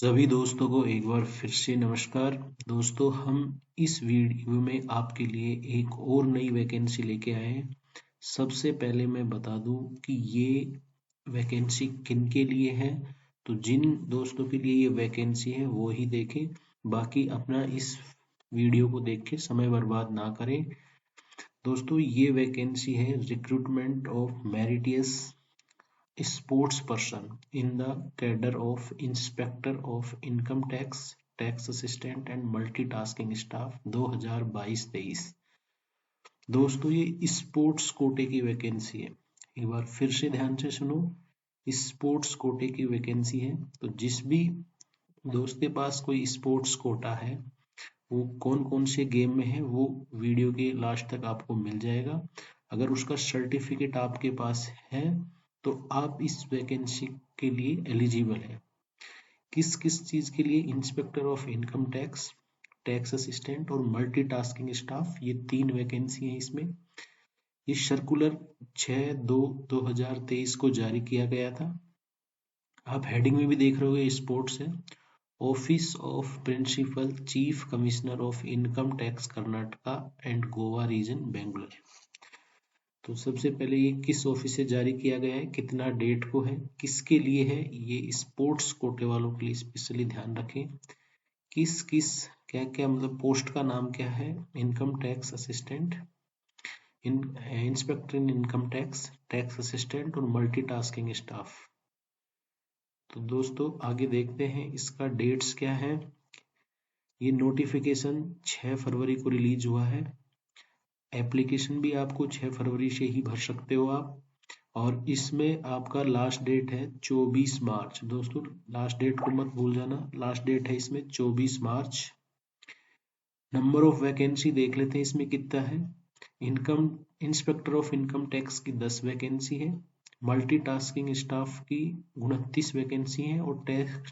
सभी दोस्तों को एक बार फिर से नमस्कार। दोस्तों, हम इस वीडियो में आपके लिए एक और नई वैकेंसी लेके आए हैं। सबसे पहले मैं बता दूं कि ये वैकेंसी किन के लिए है। तो जिन दोस्तों के लिए ये वैकेंसी है वो ही देखें, बाकी अपना इस वीडियो को देख के समय बर्बाद ना करें। दोस्तों, ये वैकेंसी है recruitment of meritorious sports person in the cadre of inspector of income tax, tax assistant and multitasking staff 2022-23। दोस्तों, ये स्पोर्ट्स कोटे की वैकेंसी है। एक बार फिर से ध्यान से सुनो, स्पोर्ट्स कोटे की वैकेंसी है। तो जिस भी दोस्त के पास कोई स्पोर्ट्स कोटा है, वो कौन कौन से गेम में है वो वीडियो के लास्ट तक आपको मिल जाएगा। अगर उसका सर्टिफिकेट आपके पास है तो आप इस वैकेंसी के लिए एलिजिबल है। किस किस चीज़ के लिए? Inspector of income tax, tax assistant और मल्टीटास्किंग स्टाफ, ये 3 वैकेंसी है इसमें। ये सर्कुलर 6/2/2023 को जारी किया गया था। आप हेडिंग में भी देख रहे होगे, स्पोर्ट्स है। Office of principal chief commissioner of income tax Karnataka and Goa region Bangalore. तो सबसे पहले ये किस ऑफिस से जारी किया गया है, कितना डेट को है, किसके लिए है, ये स्पोर्ट्स कोटे वालों के लिए स्पेशली ध्यान रखें। किस किस क्या क्या मतलब पोस्ट का नाम क्या है? इनकम टैक्स असिस्टेंट, इंस्पेक्टर इन इनकम टैक्स, टैक्स असिस्टेंट और मल्टीटास्किंग स्टाफ। तो दोस्तों आगे देखते हैं इसका डेट्स क्या है। ये नोटिफिकेशन 6 फरवरी को रिलीज हुआ है। एप्लीकेशन भी आपको 6 फरवरी से ही भर सकते हो आप, और इसमें आपका लास्ट डेट है 24 मार्च। दोस्तों, लास्ट डेट को मत भूल जाना, लास्ट डेट है इसमें 24 मार्च। नंबर ऑफ वैकेंसी देख लेते हैं इसमें कितना है। Income inspector of income tax की 10 वैकेंसी है, मल्टीटास्किंग स्टाफ की 29 वैकेंसी है और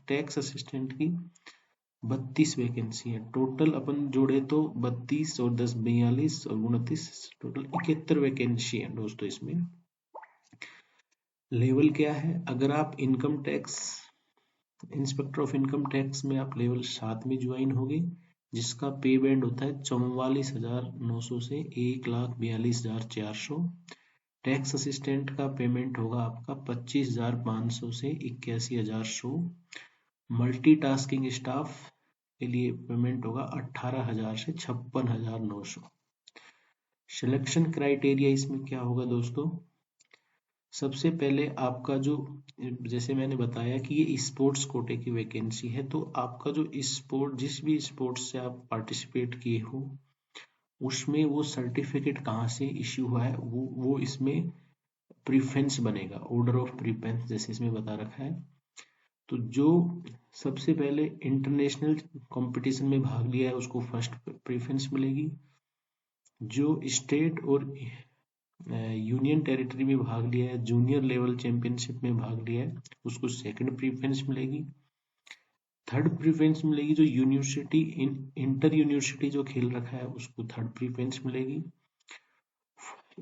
टैक्स असिस्टेंट की 32 वैकेंसी है। टोटल अपन जोड़े तो 32 और 10 42 और 29, टोटल 71 वैकेंसी है दोस्तों इसमें। लेवल क्या है? अगर आप income tax inspector of income tax में आप लेवल 7 में ज्वाइन होगे, जिसका पे बैंड होता है 44,900 से 1,42,400। टैक्स असिस्टेंट का पेमेंट होगा आपका 25,500 से 81,100। मल्टीटास्किंग स्टाफ के लिए पेमेंट होगा 18,000 से 56,900। सिलेक्शन क्राइटेरिया इसमें क्या होगा दोस्तों? सबसे पहले आपका जो, जैसे मैंने बताया कि ये स्पोर्ट्स कोटे की वैकेंसी है, तो आपका जो स्पोर्ट, जिस भी स्पोर्ट्स से आप पार्टिसिपेट किए हो, उसमें वो सर्टिफिकेट कहाँ से इश्यू हुआ है वो इसमें प्रीफरेंस बनेगा, ऑर्डर ऑफ प्रीफरेंस जैसे इसमें बता रखा है। तो जो सबसे पहले इंटरनेशनल कंपटीशन में भाग लिया है उसको फर्स्ट प्रीफरेंस मिलेगी। जो स्टेट और यूनियन टेरिटरी में भाग लिया है, जूनियर लेवल चैंपियनशिप में भाग लिया है, उसको सेकंड प्रीफरेंस मिलेगी। थर्ड प्रीफरेंस मिलेगी जो यूनिवर्सिटी इंटर यूनिवर्सिटी जो खेल रखा है उसको थर्ड प्रीफरेंस मिलेगी।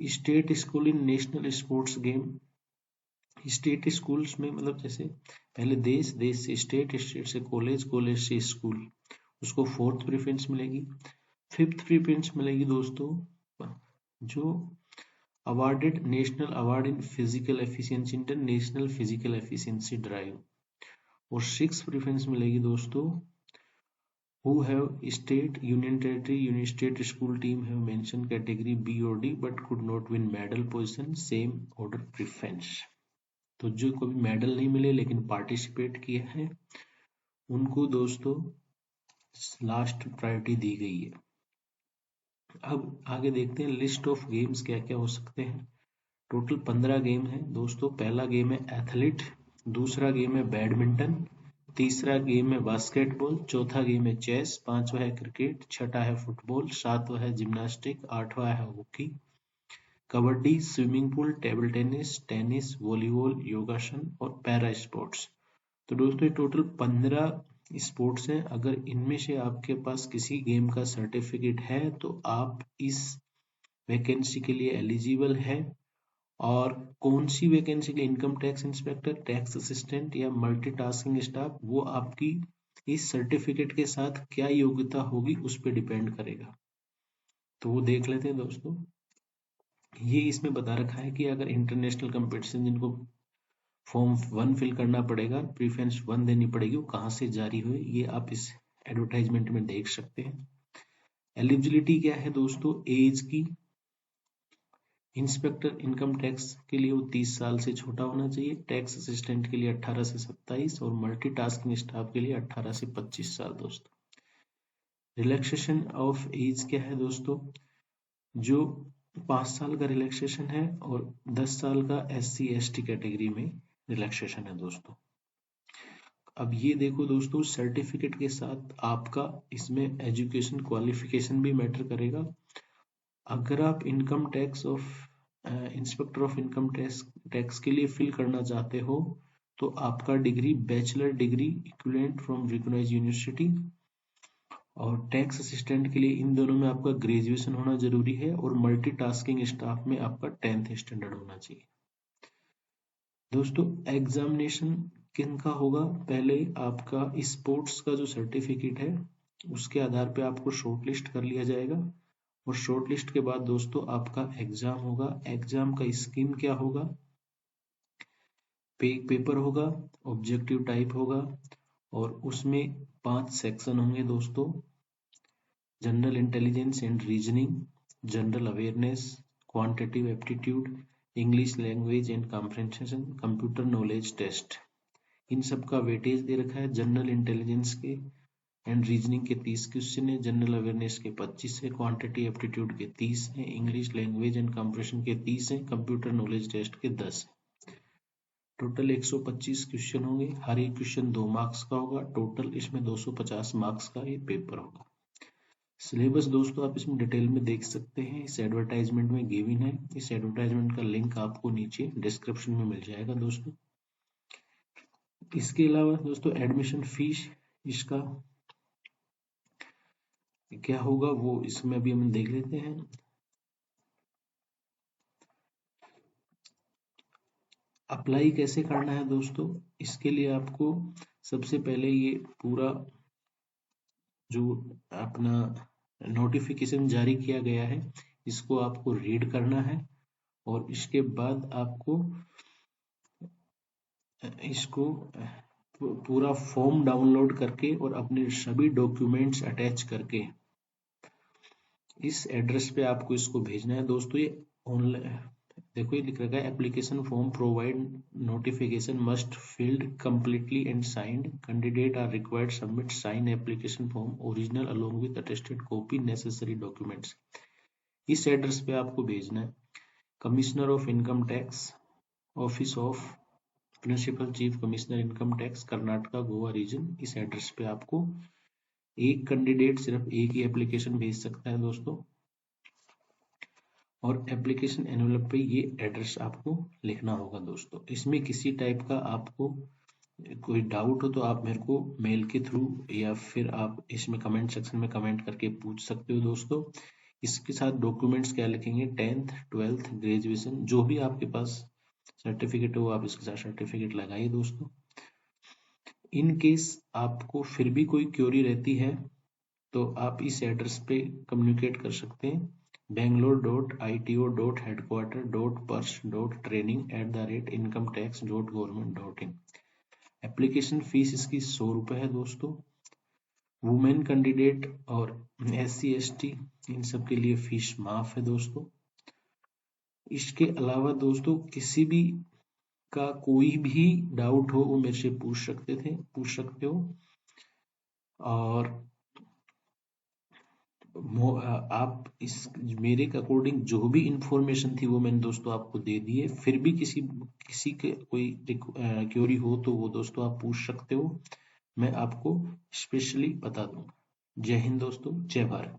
स्टेट स्कूल इन national sports game, state schools में मतलब जैसे पहले देश, देश से स्टेट, स्टेट से कॉलेज, कॉलेज से स्कूल, उसको फोर्थ प्रीफरेंस मिलेगी। फिफ्थ प्रीफरेंस मिलेगी दोस्तों जो awarded national award in physical efficiency, international physical efficiency drive. और सिक्स प्रेफरेंस मिलेगी दोस्तों who have state, union territory, union state school team have mentioned category B or D but could not win medal position, same order preference। तो जो कभी medal नहीं मिले लेकिन participate किए हैं उनको दोस्तों लास्ट प्रायोरिटी दी गई है। अब आगे देखते हैं लिस्ट ऑफ गेम्स क्या क्या हो सकते हैं। टोटल 15 गेम है दोस्तों। पहला गेम है एथलीट, दूसरा गेम है बैडमिंटन, तीसरा गेम है बास्केटबॉल, चौथा गेम है चेस, पांचवा है क्रिकेट, छठा है फुटबॉल, सातवां है जिम्नास्टिक, आठवां है hockey, kabaddi, swimming pool, table tennis, tennis, volleyball, योगासन और पैरा स्पोर्ट्स। तो दोस्तों टोटल 15 स्पोर्ट्स हैं। अगर इनमें से आपके पास किसी गेम का सर्टिफिकेट है तो आप इस वैकेंसी के लिए एलिजिबल है। और कौन सी वैकेंसी के लिए? Income tax inspector, tax assistant या मल्टीटास्किंग स्टाफ, वो आपकी इस सर्टिफिकेट के साथ क्या योग्यता होगी उस पर डिपेंड करेगा। तो वो देख लेते हैं दोस्तों। ये इसमें बता रखा है कि अगर इंटरनेशनल कंपटीशन जिनको फॉर्म 1 फिल करना पड़ेगा, प्रीफरेंस 1 देनी पड़ेगी, वो कहाँ से जारी हुए ये आप इस एडवर्टाइजमेंट में देख सकते हैं। एलिजिबिलिटी क्या है दोस्तों, एज की। इंस्पेक्टर इनकम टैक्स के लिए वो 30 साल से छोटा होना चाहिए, टैक्स असिस्टेंट के लिए 18 से 27 और मल्टीटास्किंग स्टाफ के लिए 18 से 25 साल दोस्तों। रिलैक्सेशन ऑफ एज क्या है दोस्तों, जो 5 साल का रिलैक्सेशन है और 10 साल का SC ST कैटेगरी में रिलैक्सेशन है दोस्तों। अब ये देखो दोस्तों, सर्टिफिकेट के साथ आपका इसमें एजुकेशन क्वालिफिकेशन भी मैटर करेगा। अगर आप income tax of inspector of income tax के लिए फिल करना चाहते हो तो आपका degree bachelor degree equivalent from recognised university, और टैक्स असिस्टेंट के लिए इन दोनों में आपका ग्रेजुएशन होना जरूरी है, और मल्टीटास्किंग स्टाफ में आपका 10th स्टैंडर्ड होना चाहिए दोस्तों। एग्जामिनेशन किन का होगा, पहले आपका स्पोर्ट्स का जो सर्टिफिकेट है उसके आधार पे आपको शॉर्टलिस्ट कर लिया जाएगा, और शॉर्टलिस्ट के बाद दोस्तों आपका एग्जाम होगा। एग्जाम का स्कीम क्या होगा, पेपर होगा, ऑब्जेक्टिव टाइप होगा, और उसमें 5 सेक्शन होंगे दोस्तों। General intelligence and reasoning, general awareness, quantitative aptitude, English language and comprehension, computer knowledge test. इन सब का वेटेज दे रखा है। जनरल इंटेलिजेंस के एंड रीजनिंग के 30 क्वेश्चन है, जनरल अवेयरनेस के 25 है, क्वांटिटी एप्टीट्यूड के 30 है, इंग्लिश लैंग्वेज एंड कॉम्प्रिहेंशन के 30 है, कंप्यूटर नॉलेज टेस्ट के 10 है। टोटल 125 क्वेश्चन होंगे, हर एक क्वेश्चन 2 मार्क्स का होगा। टोटल इसमें 250 मार्क्स का ये पेपर होगा। सिलेबस दोस्तों आप इसमें डिटेल में देख सकते हैं, इस एडवर्टाइजमेंट में गिवन है। इस एडवर्टाइजमेंट का लिंक आपको नीचे डिस्क्रिप्शन में मिल जाएगा दोस्तों। इसके अलावा दोस्तों एडमिशन फीस इसका क्या होगा वो इसमें अभी हम देख लेते हैं। अप्लाई कैसे करना है दोस्तों, इसके लिए आपको सबसे पहले ये पूरा जो अपना नोटिफिकेशन जारी किया गया है इसको आपको रीड करना है, और इसके बाद आपको इसको पूरा फॉर्म डाउनलोड करके और अपने सभी डॉक्यूमेंट्स अटैच करके इस एड्रेस पे आपको इसको भेजना है दोस्तों। ये ऑनलाइन देखो, ये लिख रखा है application form provide notification must filled completely and signed, candidate are required submit sign application form original along with attested copy necessary documents. इस एड्रेस पे आपको भेजना है। Commissioner of income tax, office of principal chief commissioner income tax, Karnataka Goa region. इस address पे आपको एक candidate सिर्फ एक ही एप्लीकेशन भेज सकता है दोस्तों, और एप्लीकेशन एनवेलप पे ये एड्रेस आपको लिखना होगा दोस्तों। इसमें किसी टाइप का आपको कोई डाउट हो तो आप मेरे को मेल के थ्रू या फिर आप इसमें कमेंट सेक्शन में कमेंट करके पूछ सकते हो दोस्तों। इसके साथ डॉक्यूमेंट्स क्या लिखेंगे, 10th 12th ग्रेजुएशन जो भी आपके पास सर्टिफिकेट हो आप इसके साथ सर्टिफिकेट लगाइए दोस्तों। इन केस आपको फिर भी कोई क्वेरी रहती है तो आप इस एड्रेस पे कम्युनिकेट कर सकते हैं, bangalore.ito.headquarter.pers.training@incometax.government.in। एप्लीकेशन फीस इसकी 100 रुपये है दोस्तों। वुमेन कैंडिडेट और SC ST इन सब के लिए फीस माफ है दोस्तों। इसके अलावा दोस्तों किसी भी का कोई भी डाउट हो वो मेरे से पूछ सकते हो, और आप इस मेरे के अकॉर्डिंग जो भी इंफॉर्मेशन थी वो मैंने दोस्तों आपको दे दी है। फिर भी किसी के कोई क्वेरी हो तो वो दोस्तों आप पूछ सकते हो, मैं आपको स्पेशली बता दूंगा। जय हिंद दोस्तों, जय भारत।